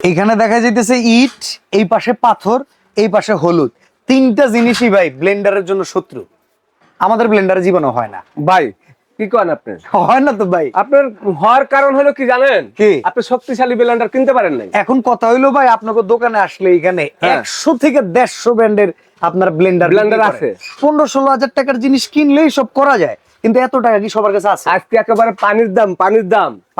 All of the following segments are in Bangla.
এখানে দেখা যাইতেছে ইট, এই পাশে পাথর, এই পাশে হলুদ। তিনটা জিনিসই ভাই ব্লেন্ডারের জন্য শত্রু। আমাদের ব্লেন্ডারে জীবনও হয় না ভাই। কি করেন আপনি? হয় না তো ভাই। আপনার হওয়ার কারণ হলো কি জানেন? কি? আপনি শক্তিশালী ব্লেন্ডার কিনতে পারেন নাই। এখন কথা হইলো ভাই, আপনাকে দোকানে আসলে এখানে 100 থেকে 150 ব্র্যান্ডের আপনার ব্লেন্ডার আছে। 15-16 হাজার টাকার জিনিস কিনলেই সব করা যায়, কিন্তু এত টাকা কি সবার কাছে আছে? আজকে একেবারে পানির দাম।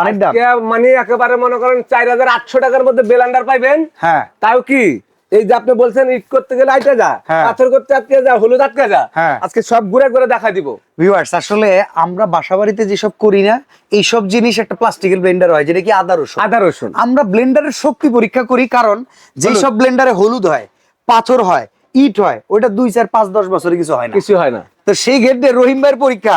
আজকে মানে একেবারে মনে করেন 4800 টাকার মধ্যে ব্লেন্ডার পাইবেন। হ্যাঁ, তাও কি এই যে আপনি বলছেন ইট করতে গেলে আটকে যা, পাথর করতে আটকে যা, হলুদ আটকে যা, আজকে সব ঘুরে ঘুরে দেখা দিব। ভিউয়ার্স, আসলে আমরা বাসাবাড়িতে যেসব করি না, এইসব জিনিস একটা প্লাস্টিকের ব্লেন্ডার হয় যেটা কি আদা রসুন। আমরা ব্লেন্ডারের শক্তি পরীক্ষা করি, কারণ যেই সব ব্লেন্ডারে হলুদ হয়, পাথর হয়, ইট হয়, ওইটা 2, 4, 5, 10 বছরে কিছু হয় না। তো সেই ক্ষেত্রে রহিম ভাইয়ের পরীক্ষা,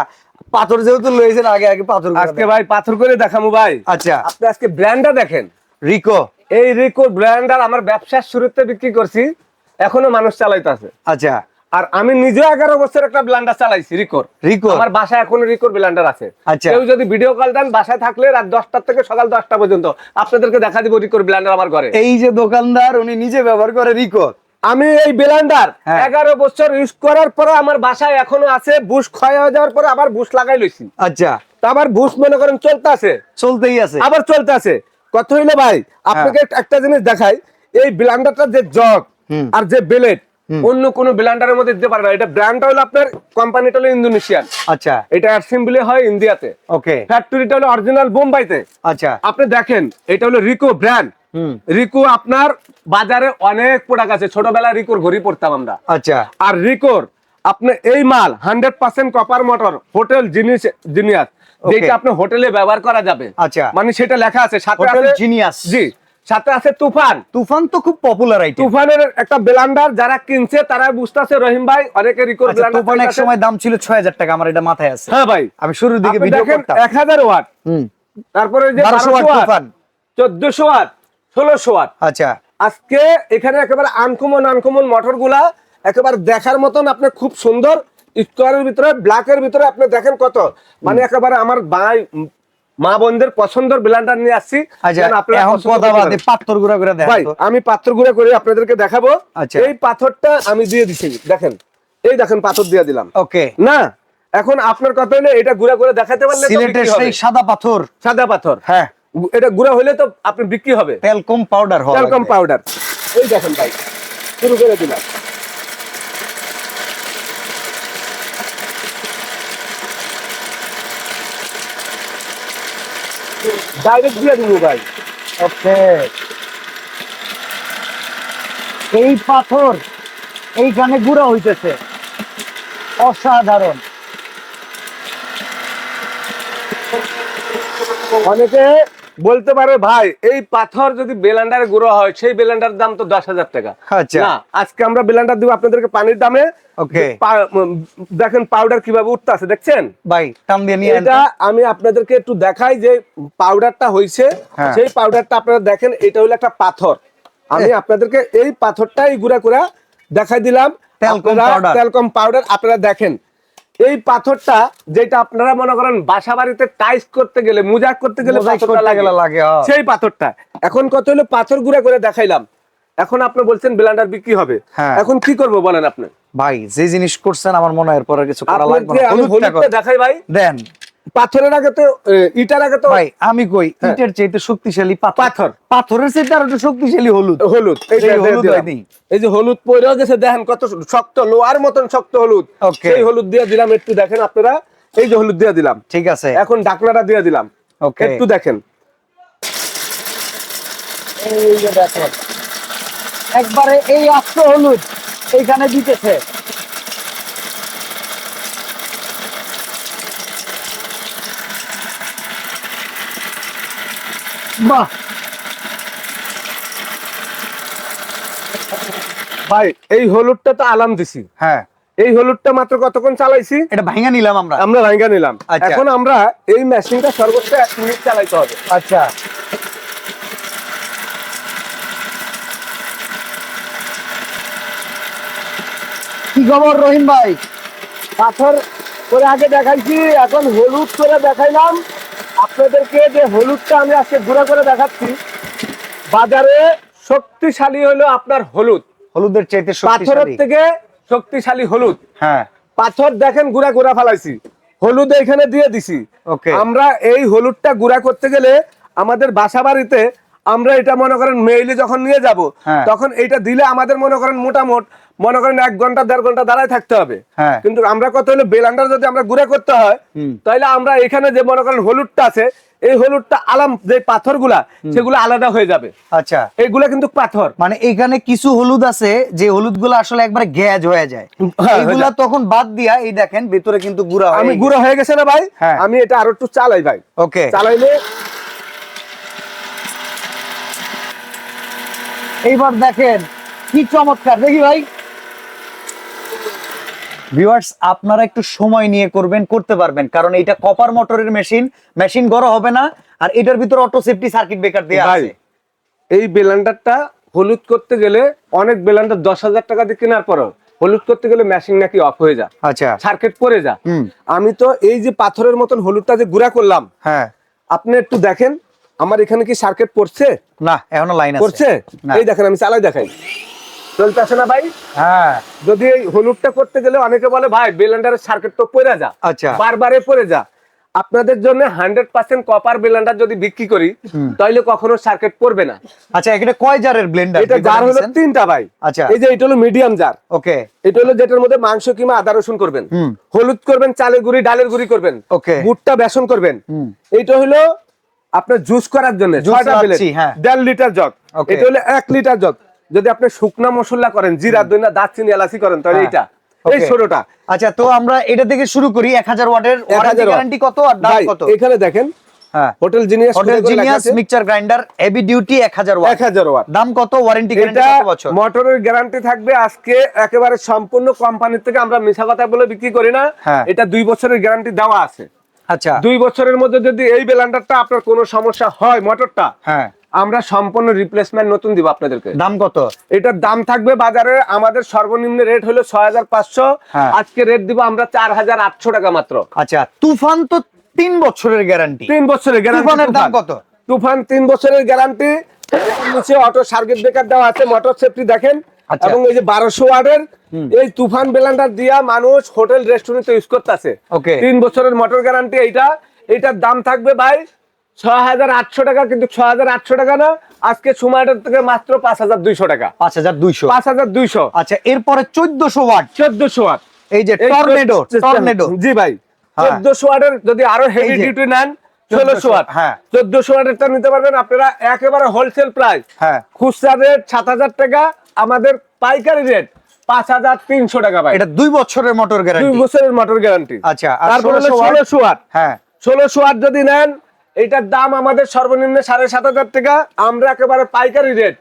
পাথর যেহেতু লয়েছেন আগে পাথর। আজকে ভাই পাথর করে দেখামু ভাই। আচ্ছা, আপনি আজকে ব্র্যান্ডটা দেখেন, রিকো। এই রিকো ব্র্যান্ডার আমার ব্যবসার শুরুতে বিক্রি করছি, এখনো মানুষ চালাইতেছে। আচ্ছা, আর আমি নিজে 11 বছর একটা ব্লেন্ডার চালাইছি রিকো। আমার বাসায় এখনো রিকোর ব্লেন্ডার আছে। কেউ যদি ভিডিও কল দেন বাসায় থাকলে রাত 10টা থেকে সকাল 10টা পর্যন্ত আপনাদেরকে দেখা দিব রিকোর ব্লেন্ডার আমার ঘরে। এই যে দোকানদার উনি নিজে ব্যবহার করে রিকো। আমি এই ব্লেন্ডার 11 বছর ইউজ করার পরে আমার বাসায় এখনো আছে। বুশ ক্ষয় হয়ে যাওয়ার পরে আবার বুশ লাগাই লইছি। আচ্ছা, আবার বুশ মনে করেন চলতেই আছে, আবার চলতেছে। কত হইলো ভাই, আপনাকে একটা জিনিস দেখাই। এই ব্লেন্ডারটা যে জগ আর যে ব্লেড, অন্য কোন ব্লেন্ডারের মধ্যে দিতে পারে না। এটা ব্র্যান্ডটা হলো আপনার, কোম্পানিটা হলো ইন্দোনেশিয়ান। আচ্ছা, এটা অ্যাসেম্বলি হয় ইন্ডিয়াতে। ওকে, ফ্যাক্টরিটা হলো অরিজিনাল বোম্বাইতে। আচ্ছা, আপনি দেখেন এটা হলো রিকো ব্র্যান্ড। রিকো আপনার বাজারে অনেক প্রোডাক্ট আছে। ছোটবেলায় রিকোর ঘড়ি পড়তাম আমরা। আচ্ছা, আর রিকোর আপনি এই মাল 100% কপার মোটর হোটেল জিনিয়াস, যেটা আপনি হোটেলে ব্যবহার করা যাবে। আচ্ছা, মানে সেটা লেখা আছে সাথে আছে জিনিয়াস। জি, সাথে আছে তুফান তো খুব পপুলার আইটেম। তুফানের একটা ব্লেন্ডার যারা কিনছে তারা বুঝতাছে রহিম ভাই অনেকে রিকোর ব্লেন্ডার। তুফান এক সময় দাম ছিল 6000 টাকা, আমার এটা মাথায় আছে। হ্যাঁ ভাই, আমি শুরুর দিকে ভিডিও করতাম। 1000 ওয়াট, তারপরে যে 1200 ওয়াট তুফান, 1400 ওয়াট, 1600 ওয়াট। আচ্ছা, আজকে এখানে একেবারে আনকমন মোটরগুলা একেবারে দেখার মতন। আপনি খুব সুন্দর স্কোয়ারের ভিতরে, ব্ল্যাকের ভিতরে আপনি দেখেন কত, মানে একেবারে আমার ভাই মা বোনদের পছন্দের ব্লেন্ডার নিয়ে আসছি। পাথর গুঁড়া করে দেখাই ভাই, আমি পাথর গুঁড়া করে আপনাদেরকে দেখাবো। এই পাথরটা আমি দিয়ে দিচ্ছি, দেখেন, এই দেখেন পাথর দিয়ে দিলাম। ওকে না, এখন আপনার কথা হলো এটা গুঁড়া করে দেখাতে পারলে সিলেটের সেই সাদা পাথর। হ্যাঁ, এটা গুঁড়া হইলে তো আপনি বিক্রি হবে। টেলকম পাউডার এই দেখেন ভাই, শুরু করে দিলাম। ডাইরেক্ট দিয়ে দিব ভাই। ওকে, এই পাথর এইখানে গুঁড়া হইতেছে, অসাধারণ। অনেকে বলতে পারে ভাই এই পাথর যদি ব্লেন্ডারে গুঁড়ো হয় সেই ব্লেন্ডার দাম তো 10,000 টাকা। না, আজকে আমরা ব্লেন্ডার দিব আপনাদেরকে পানির দামে। ওকে, দেখেন পাউডার কিভাবে উঠতেছে, দেখছেন ভাই? টান দিয়ে নিয়ে এটা আমি আপনাদেরকে একটু দেখাই যে পাউডারটা হইছে। সেই পাউডারটা আপনারা দেখেন, এটা হলো একটা পাথর। আমি আপনাদেরকে এই পাথরটাই গুঁড়া করে দেখাই দিলাম। টেলকম পাউডার আপনারা দেখেন। এই পাথরটা যেটা আপনারা মনে করেন বাসা বাড়িতে টাইস করতে গেলে, মোজাক করতে গেলে লাগে, সেই পাথরটা। এখন কত হলো পাথর গুঁড়া করে দেখাইলাম। এখন আপনি বলছেন ব্লেন্ডার বিক্রি হবে, এখন কি করব বলেন আপনি? ভাই, যে জিনিস করছেন আমার মনে হয় এরপর কিছু করা লাগবে না। হলুদটা দেখাই ভাই, দেন। পাথরের আগে তো ইটার আগে তো ভাই আমি কই ইটের চাইতে শক্তিশালী পাথর, পাথরের চাইতে আরো শক্তিশালী হলুদ। এই যে হলুদ পড়ে গেছে, দেখেন কত শক্ত, লোহার মতন শক্ত হলুদ। সেই হলুদ দিয়ে দিলাম, একটু দেখেন আপনারা। এই যে হলুদ দিয়ে দিলাম, ঠিক আছে। এখন ঢাকনাটা দিয়ে দিলাম, একটু দেখেন। এই যে দেখেন একবারে এই আস্ত হলুদ এইখানে দিতেছে। বাহ ভাই, এই হলুদটা তো আলাম দিছি। হ্যাঁ, এই হলুদটা মাত্র কতক্ষণ চালাইছি, এটা ভাঙা নিলাম আমরা ভাঙা নিলাম। এখন আমরা এই মেশিনটা সর্বোচ্চ 1 মিনিট চালাইতে হবে। আচ্ছা, কি খবর রহিম ভাই? পাথর করে আগে দেখাইছি, এখন হলুদ করে দেখাইলাম আপনাদেরকে। যে হলুদটা আমি আজকে গুঁড়া করে দেখাচ্ছি, বাজারে শক্তিশালী হলো আপনার হলুদ, হলুদের চাইতে পাথরের শক্তিশালী। থেকে শক্তিশালী হলুদ। হ্যাঁ, পাথর দেখেন গুড়া গুড়া ফেলাইছি, হলুদ এখানে দিয়ে দিছি। ওকে। আমরা এই হলুদটা গুড়া করতে গেলে আমাদের বাসা বাড়িতে আমরা এটা মনে করেন মেইলে যখন নিয়ে যাব, হ্যাঁ। তখন এটা দিলে আমাদের মনে করেন মোটামুট মনে করেন 1 ঘন্টা 1.5 ঘন্টা দাঁড়ায় থাকতে হবে। হ্যাঁ। কিন্তু আমরা কত হলো বেলান্ডার যদি আমরা গুড়া করতে হয়, তাহলে আমরা এখানে যে মনে করেন হলুদটা আছে, এই হলুদটা আলাম যে পাথরগুলা সেগুলো আলাদা হয়ে যাবে। আচ্ছা, এইগুলা কিন্তু পাথর। মানে এখানে কিছু হলুদ আছে যে হলুদগুলো আসলে একবার গ্যাজ হয়ে যায়, হ্যাঁ, এগুলা তখন বাদ দিয়া এই দেখেন ভিতরে কিন্তু গুঁড়া হয়ে আমি গেছে। গুঁড়া হয়ে গেছে না ভাই, হ্যাঁ। আমি এটা আরো একটু চালাই ভাই। ওকে, চালাইলে এইবার দেখেন কি চমৎকার, দেখি ভাই। ভিউয়ার্স, আপনারা একটু সময় নিয়ে করতে পারবেন, কারণ এটা কপার মোটরের মেশিন গরম হবে না, আর এটার ভিতরে অটো সেফটি সার্কিট ব্রেকার দেয়া ভাই, আছে। এই ব্লেন্ডারটা হলুদ করতে গেলে অনেক ব্লেন্ডার 10,000 টাকা দিয়ে কেনার পর হলুদ করতে গেলে মেশিন নাকি অফ হয়ে যায়, আচ্ছা, সার্কিট পড়ে যায়। আমি তো এই যে পাথরের মতন হলুদটা যে গুঁড়া করলাম, হ্যাঁ, আপনি একটু দেখেন আমার এখানে কি সার্কিট পড়ছে, না এখনো লাইন আছে, পড়ছে? না। এই দেখেন আমি চালাই দেখাই, চলতেছে না ভাই? হ্যাঁ, যদি এই হলুদটা করতে গেলে অনেকে বলে ভাই ব্লেন্ডারের সার্কিট তো পড়ে যা, আচ্ছা। বারবারে পড়ে যা। আপনাদের জন্য 100% কপার ব্লেন্ডার যদি বিক্রি করি তাহলে কখনো সার্কিট পড়বে না। আচ্ছা, এটা কয় জারের ব্লেন্ডার? এটা জার হলো 3টা ভাই। আচ্ছা, এই যে এটা হলো মিডিয়াম জার। ওকে, এটা হলো যেটার মধ্যে মাংস কিংবা আদা রসুন করবেন, হলুদ করবেন, চালের গুঁড়ি ডালের গুঁড়ি করবেন, ওকে, ভুট্টা বেসন করবেন। এইটা হলো আপনার জুস করার জন্য 6টা প্লেট, হ্যাঁ। 1.5 লিটার জগ। ওকে। এটা হলো 1 লিটার জগ। যদি আপনি শুকনা মশলা করেন, জিরা, ধনিয়া, দারচিনি, এলাচি করেন, তাহলে হ্যাঁ। এটা এই ওকে। ছোটটা। আচ্ছা, তো আমরা এটা থেকে শুরু করি। 1000 ওয়াটের ওয়ারেন্টি গ্যারান্টি কত আর দাম ভাই, কত? এখানে দেখেন হ্যাঁ, hotel Genius mixture grinder heavy duty 1000 watt. 1000 watt. দাম কত? ওয়ারেন্টি গ্যারান্টি এটা কত বছর? মোটরের গ্যারান্টি থাকবে আজকে একেবারে সম্পূর্ণ কোম্পানির থেকে, আমরা মিছা কথা বলে বিক্রি করি না। হ্যাঁ। এটা 2 বছরের গ্যারান্টি দেওয়া আছে। আচ্ছা, 2 বছরের মধ্যে যদি এই ব্লেন্ডারটা আপনার কোনো সমস্যা হয় মোটরটা, হ্যাঁ, আমরা সম্পূর্ণ রিপ্লেসমেন্ট নতুন দিব আপনাদেরকে। দাম কত? এটার দাম থাকবে বাজারে আমাদের সর্বনিম্ন রেট হলো 6500, হ্যাঁ। আজকে রেট দিব আমরা 4800 টাকা মাত্র। আচ্ছা, তুফান তো 3 বছরের গ্যারান্টি। 3 বছরের গ্যারান্টি। তুফানের দাম কত? তুফান 3 বছরের গ্যারান্টি, নিচে অটো সার্কিট ব্রেকার দেওয়া আছে, মোটর সেফটি দেখেন। আচ্ছা। এবং এই যে 1200 ওয়াটের এই তুফান ব্লেন্ডার দিয়া মানুষ হোটেল রেস্টুরেন্টে ইউজ করতেছে। ওকে। 3 বছরের মোটর গ্যারান্টি। এটার দাম থাকবে ভাই 6800 টাকা, কিন্তু 6800 টাকা না, আজকে সুমাইটার থেকে মাত্র 5200 টাকা। 5200। 5200। আচ্ছা, এরপরে 1400 ওয়াট। 1400 ওয়াট। এই যে টর্নেডো। জি ভাই, 1400 ওয়াটের যদি আরো হেভি এই যে। ডিউটি নেন 1600 ওয়াট। হ্যাঁ। 1400 ওয়াটেরটা নিতে পারবেন আপনারা একেবারে হোলসেল প্রাইস। হ্যাঁ। খুচরা রেট 7000 টাকা, আমাদের পাইকারি রেট 5300 টাকা ভাই। এটা 2 বছরের মোটর 2 গ্যারান্টি। বছরের মোটর গ্যারান্টি। আচ্ছা, আর তারপরে 1600 ওয়াট। হ্যাঁ, 1600 ওয়াট যদি নেন, এটার দাম আমাদের সর্বনিম্ন 7500 টাকা, আমরা একেবারে পাইকারি রেট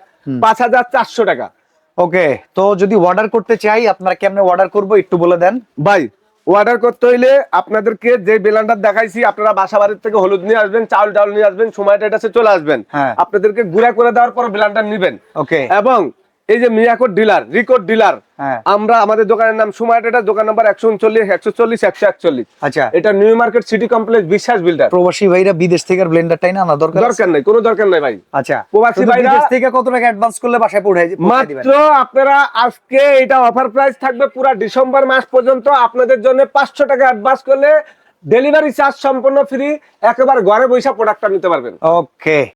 5400 টাকা। ওকে। তো যদি অর্ডার করতে চাই, আপনারা কেমনে অর্ডার করব একটু বলে দেন ভাই। অর্ডার করতে হইলে আপনাদেরকে যে ব্লেন্ডার দেখাইছি, আপনারা বাসা বাড়ির থেকে হলুদ নিয়ে আসবেন, চাউল নিয়ে আসবেন, সময়টা এটাতে চলে আসবেন। হ্যাঁ। আপনাদেরকে গুঁড়া করে দেওয়ার পর ব্লেন্ডার নিবেন। ওকে। এবং এই যে মিয়াকোট ডিলার, রিকোড ডিলার, হ্যাঁ। আমরা আমাদের দোকানের নাম সুমাইট, এটা দোকান নাম্বার 139, 140, 141। আচ্ছা, এটা নিউ মার্কেট সিটি কমপ্লেক্স, বিশ্বাস বিল্ডার। প্রবাসী ভাইরা বিদেশ থেকে ব্লেন্ডারটাই না দরকার আছে? দরকার নাই, কোনো দরকার নাই ভাই। আচ্ছা, প্রবাসী শুধু ভাইরা বিদেশ থেকে কত টাকা অ্যাডভান্স করলে বাসায় পৌঁছে দিবেন? মাত্র আপনারা আজকে এটা অফার প্রাইস থাকবে পুরা ডিসেম্বর মাস পর্যন্ত। আপনাদের জন্য 500 টাকা অ্যাডভান্স করলে ডেলিভারি চার্জ সম্পূর্ণ ফ্রি, একেবারে ঘরে বসে প্রোডাক্টটা নিতে পারবেন। ওকে।